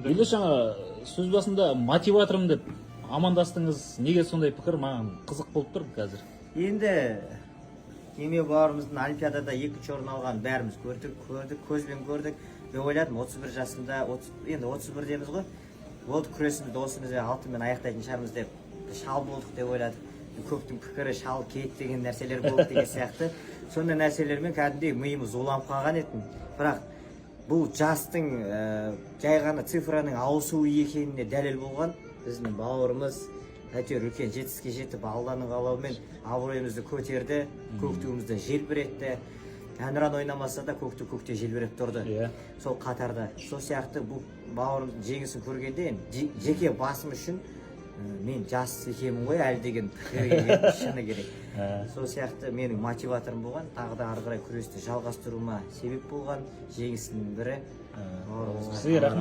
Елдос жаңа сөз басында мотиваторым деп амандастыңыз. Неге сондай пікір? Маған қызық болып тұр қазір. Енді Кеме бауырымыздың Олимпиадада 2-ші орын алған бәріміз көрдік, көзбен көрдік. Мен ойладым 31 жасында, енді 31 деміз ғой. Болды күресімізді осымызбен алтынмен аяқтайтын шығармыз деп шал болдық деп ойладық. Көптің пікірі шал кет деген нәрселер болды деген сияқты. Сондай нәрселермен кәдімгідей миымыз уланып қалған еді. Бірақ бұл жастың жай ғана цифраның ауысуы екеніне дәлел болған біздің бауырымыз әйтеуір үлкен жетістікке жетіп, Алланың қалауымен абыройымызды көтерді, көк туымызды желбіретті. Әнұран ойнамаса да көкті көкте желбіреп тұрды. Сол қатарда. Сол сияқты бұл бауырымыздың жеңісін көргенде жеке басым үшін мен жас екенмін ғой әлі деген пікірге шыны керек. Сол сияқты менің мотиваторым болған, тағы да ары қарай күресті жалғастыруыма себеп болған жеңістің бірі бауырымызға.